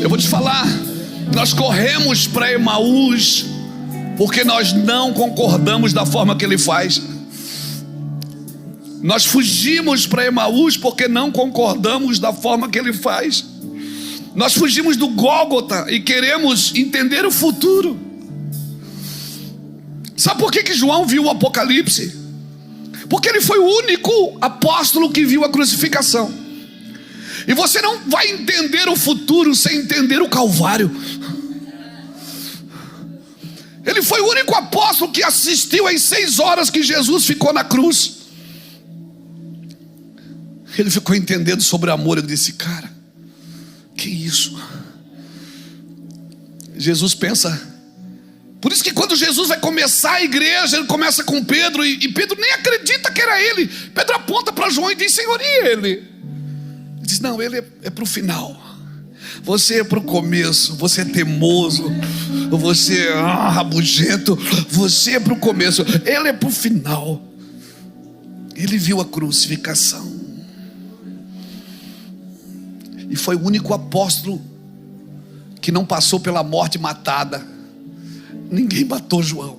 Eu vou te falar, nós corremos para Emaús porque nós não concordamos da forma que ele faz. Nós fugimos para Emaús porque não concordamos da forma que ele faz. Nós fugimos do Gólgota e queremos entender o futuro. Sabe por que João viu o Apocalipse? Porque ele foi o único apóstolo que viu a crucificação. E você não vai entender o futuro sem entender o Calvário. Ele foi o único apóstolo que assistiu às 6 horas que Jesus ficou na cruz. Ele ficou entendendo sobre amor. Eu disse, cara, que isso? Jesus pensa. Por isso que quando Jesus vai começar a igreja, ele começa com Pedro, e Pedro nem acredita que era ele. Pedro aponta para João e diz, Senhor, e ele? Ele diz, não, ele é para o final. Você é para o começo. Você é teimoso, você é rabugento. Você é para o começo, ele é para o final. Ele viu a crucificação e foi o único apóstolo que não passou pela morte matada. Ninguém matou João.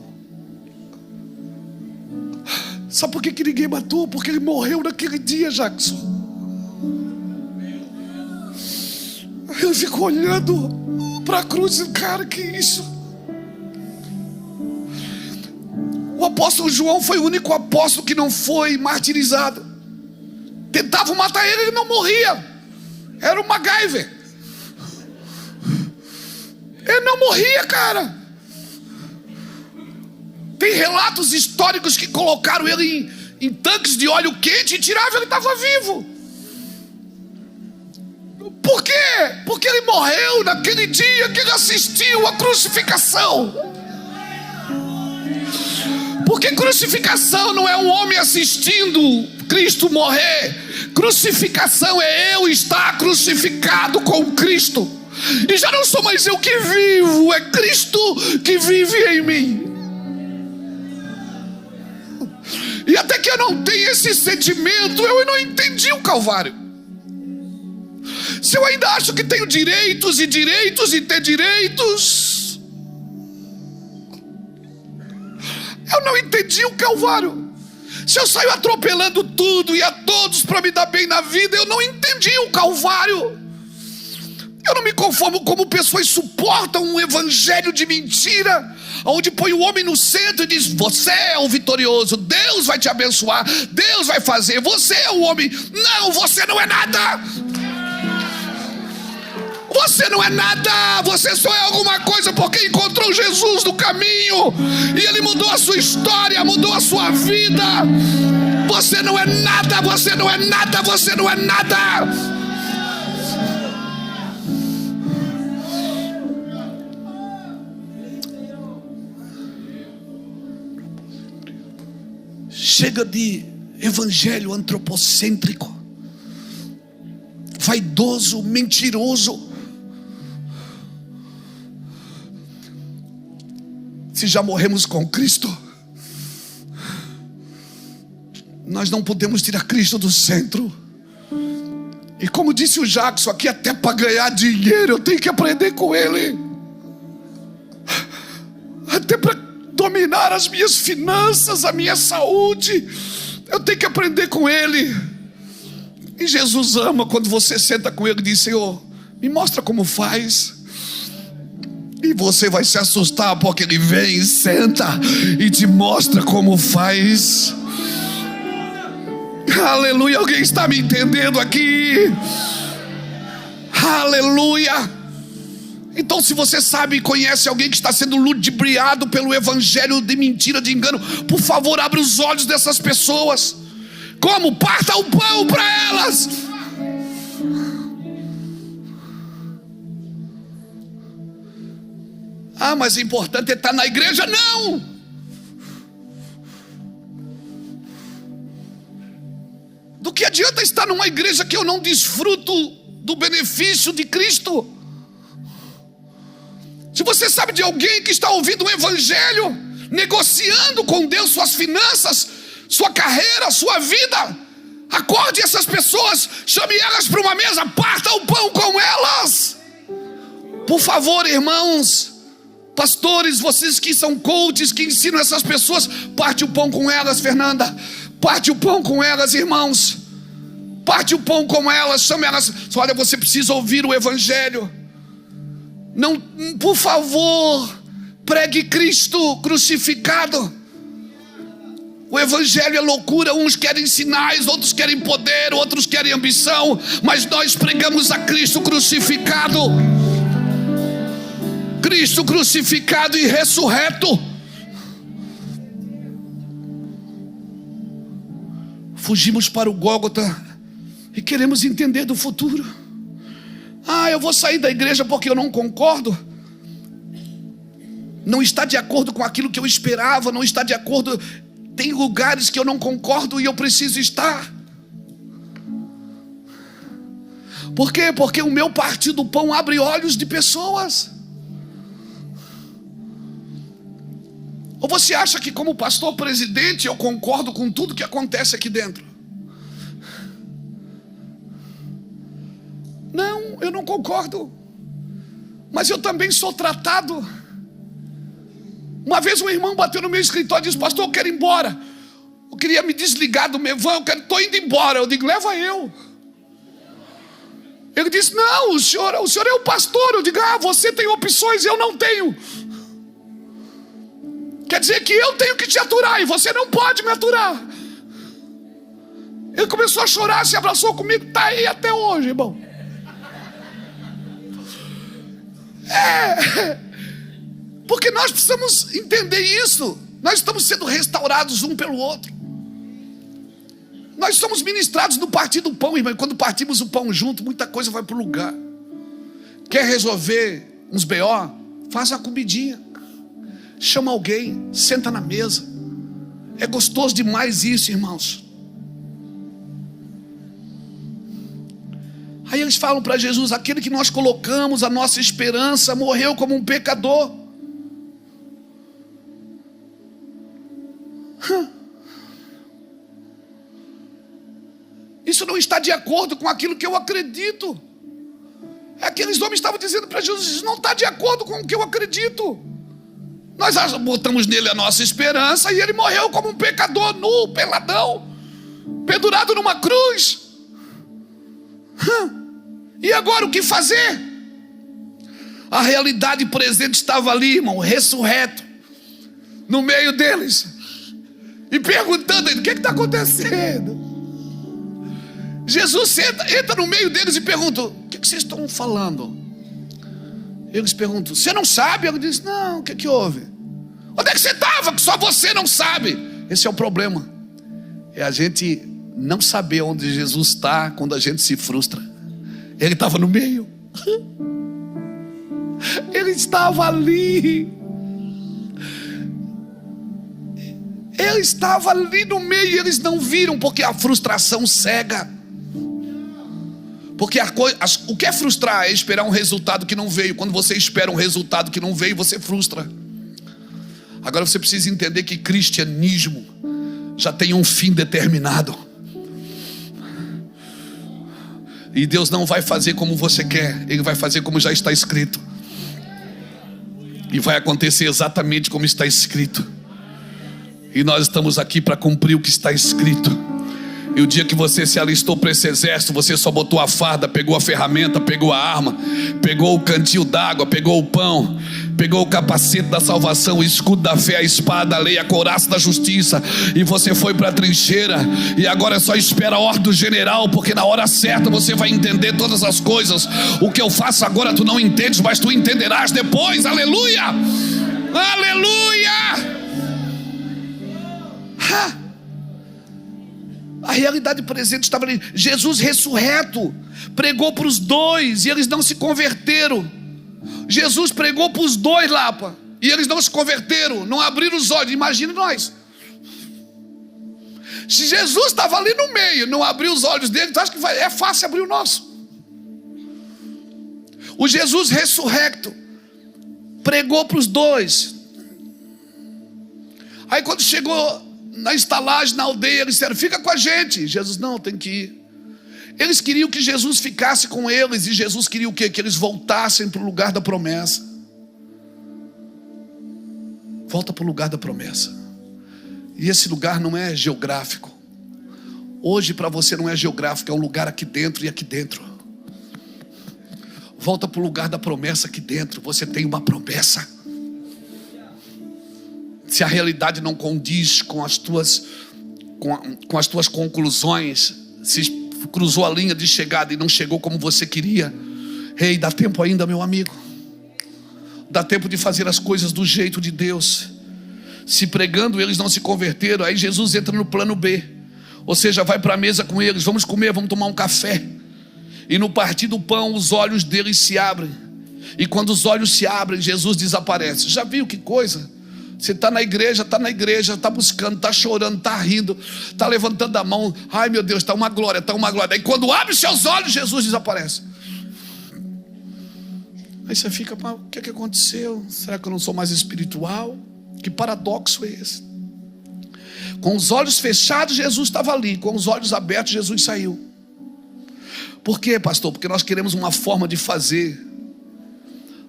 Sabe por que ninguém matou? Porque ele morreu naquele dia, Jackson. Ele ficou olhando para a cruz e disse, cara, que isso? O apóstolo João foi o único apóstolo que não foi martirizado. Tentavam matar ele, ele não morria. Era o MacGyver. Ele não morria, cara. Tem relatos históricos que colocaram ele em tanques de óleo quente e tiravam, ele estava vivo. Por quê? Porque ele morreu naquele dia que ele assistiu à crucificação. Porque crucificação não é um homem assistindo Cristo morrer. Crucificação é eu estar crucificado com Cristo. E já não sou mais eu que vivo, é Cristo que vive em mim. E até que eu não tenha esse sentimento, eu não entendi o Calvário. Se eu ainda acho que tenho direitos e direitos e ter direitos, eu não entendi o Calvário. Se eu saio atropelando tudo e a todos para me dar bem na vida, eu não entendi o Calvário. Eu não me conformo como pessoas suportam um evangelho de mentira, onde põe o homem no centro e diz, você é o vitorioso, Deus vai te abençoar, Deus vai fazer, você é o homem. Não, você não é nada. Você não é nada, você só é alguma coisa porque encontrou Jesus no caminho e ele mudou a sua história, mudou a sua vida. Você não é nada, você não é nada, você não é nada. Chega de evangelho antropocêntrico, vaidoso, mentiroso. Se já morremos com Cristo, nós não podemos tirar Cristo do centro. E como disse o Jackson aqui, até para ganhar dinheiro eu tenho que aprender com ele. Até para dominar as minhas finanças, a minha saúde, eu tenho que aprender com ele. E Jesus ama quando você senta com ele e diz, Senhor, me mostra como faz. E você vai se assustar porque ele vem, senta e te mostra como faz. Aleluia, alguém está me entendendo aqui? Aleluia. Então se você sabe e conhece alguém que está sendo ludibriado pelo evangelho de mentira, de engano, por favor, abre os olhos dessas pessoas. Como? Parta o pão para elas. Ah, mas o importante é estar na igreja. Não. Do que adianta estar numa igreja que eu não desfruto do benefício de Cristo? Se você sabe de alguém que está ouvindo um evangelho, negociando com Deus suas finanças, sua carreira, sua vida, acorde essas pessoas, chame elas para uma mesa, parta o pão com elas. Por favor, irmãos, pastores, vocês que são coaches, que ensinam essas pessoas, parte o pão com elas, Fernanda. Parte o pão com elas, irmãos. Parte o pão com elas, chame elas. Olha, você precisa ouvir o evangelho. Não, por favor, pregue Cristo crucificado. O evangelho é loucura. Uns querem sinais, outros querem poder, outros querem ambição, mas nós pregamos a Cristo crucificado. Cristo crucificado e ressurreto. Fugimos para o Gólgota e queremos entender do futuro. Eu vou sair da igreja porque eu não concordo. Não está de acordo com aquilo que eu esperava, não está de acordo. Tem lugares que eu não concordo e eu preciso estar. Por quê? Porque o meu partido pão abre olhos de pessoas. Ou você acha que como pastor presidente eu concordo com tudo que acontece aqui dentro? Não, eu não concordo. Mas eu também sou tratado. Uma vez um irmão bateu no meu escritório e disse: pastor, eu quero ir embora. Eu queria me desligar do meu van, estou indo embora. Eu digo: leva eu. Ele disse: não, o senhor é o pastor. Eu digo: você tem opções, eu não tenho. Quer dizer que eu tenho que te aturar e você não pode me aturar. Ele começou a chorar, se abraçou comigo, está aí até hoje, irmão. Porque nós precisamos entender isso. Nós estamos sendo restaurados um pelo outro. Nós somos ministrados no partir do pão, irmão. E quando partimos o pão junto, muita coisa vai para o lugar. Quer resolver uns BO? Faz uma comidinha. Chama alguém, senta na mesa. É gostoso demais isso, irmãos. Aí eles falam para Jesus: aquele que nós colocamos a nossa esperança morreu como um pecador. Isso não está de acordo com aquilo que eu acredito. Aqueles homens estavam dizendo para Jesus: isso não está de acordo com o que eu acredito. Nós botamos nele a nossa esperança e ele morreu como um pecador, nu, peladão, pendurado numa cruz. E agora o que fazer? A realidade presente estava ali, irmão, ressurreto, no meio deles, e perguntando a ele: o que está acontecendo? Jesus entra no meio deles e pergunta: o que vocês estão falando? Eles perguntam: você não sabe? Ele diz: não, o que houve? Onde é que você estava que só você não sabe? Esse é o problema. É a gente não saber onde Jesus está quando a gente se frustra. Ele estava no meio. Ele estava ali. Ele estava ali no meio e eles não viram, porque a frustração cega. Porque o que é frustrar? É esperar um resultado que não veio. Quando você espera um resultado que não veio, você frustra. Agora você precisa entender que cristianismo já tem um fim determinado. E Deus não vai fazer como você quer. Ele vai fazer como já está escrito. E vai acontecer exatamente como está escrito. E nós estamos aqui para cumprir o que está escrito. E o dia que você se alistou para esse exército, você só botou a farda, pegou a ferramenta, pegou a arma, pegou o cantil d'água, pegou o pão, pegou o capacete da salvação, o escudo da fé, a espada, a lei, a couraça da justiça, e você foi para a trincheira. E agora só espera a ordem do general, porque na hora certa você vai entender todas as coisas. O que eu faço agora tu não entendes, mas tu entenderás depois. Aleluia! Aleluia! A realidade presente estava ali. Jesus ressurreto pregou para os dois e eles não se converteram. Jesus pregou para os dois, Lapa, e eles não se converteram, não abriram os olhos. Imagine nós. Se Jesus estava ali no meio, não abriu os olhos dele, tu acha que é fácil abrir o nosso? O Jesus ressurreto pregou para os dois. Aí quando chegou na estalagem, na aldeia, eles disseram: fica com a gente. Jesus: não, tem que ir. Eles queriam que Jesus ficasse com eles, e Jesus queria o quê? Que eles voltassem para o lugar da promessa. Volta para o lugar da promessa. E esse lugar não é geográfico. Hoje para você não é geográfico, é um lugar aqui dentro e aqui dentro. Volta para o lugar da promessa aqui dentro. Você tem uma promessa. Se a realidade não condiz com as tuas conclusões, se cruzou a linha de chegada e não chegou como você queria, ei, dá tempo ainda, meu amigo. Dá tempo de fazer as coisas do jeito de Deus. Se pregando eles não se converteram, aí Jesus entra no plano B. Ou seja, vai para a mesa com eles, vamos comer, vamos tomar um café. E no partir do pão, os olhos deles se abrem. E quando os olhos se abrem, Jesus desaparece. Já viu que coisa? Você está na igreja, está buscando, está chorando, está rindo, está levantando a mão. Ai meu Deus, está uma glória, está uma glória. Aí quando abre seus olhos, Jesus desaparece. Aí você fica, o que é que aconteceu? Será que eu não sou mais espiritual? Que paradoxo é esse? Com os olhos fechados, Jesus estava ali. Com os olhos abertos, Jesus saiu. Por quê, pastor? Porque nós queremos uma forma de fazer.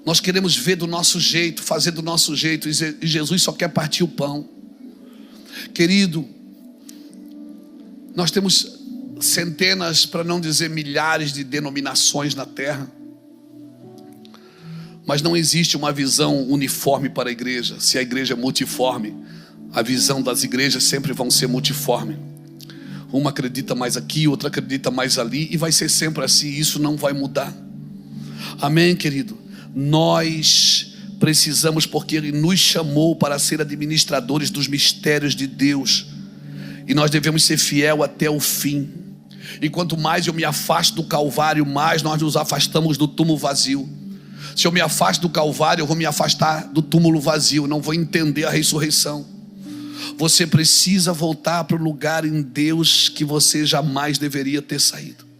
Nós queremos ver do nosso jeito, fazer do nosso jeito. E Jesus só quer partir o pão. Querido, nós temos centenas, para não dizer milhares de denominações na terra. Mas não existe uma visão uniforme para a igreja. Se a igreja é multiforme, a visão das igrejas sempre vão ser multiforme. Uma acredita mais aqui, outra acredita mais ali, e vai ser sempre assim. Isso não vai mudar. Amém, querido? Nós precisamos, porque Ele nos chamou para ser administradores dos mistérios de Deus, e nós devemos ser fiel até o fim. E quanto mais eu me afasto do Calvário, mais nós nos afastamos do túmulo vazio. Se eu me afasto do Calvário, eu vou me afastar do túmulo vazio, não vou entender a ressurreição. Você precisa voltar para o lugar em Deus que você jamais deveria ter saído.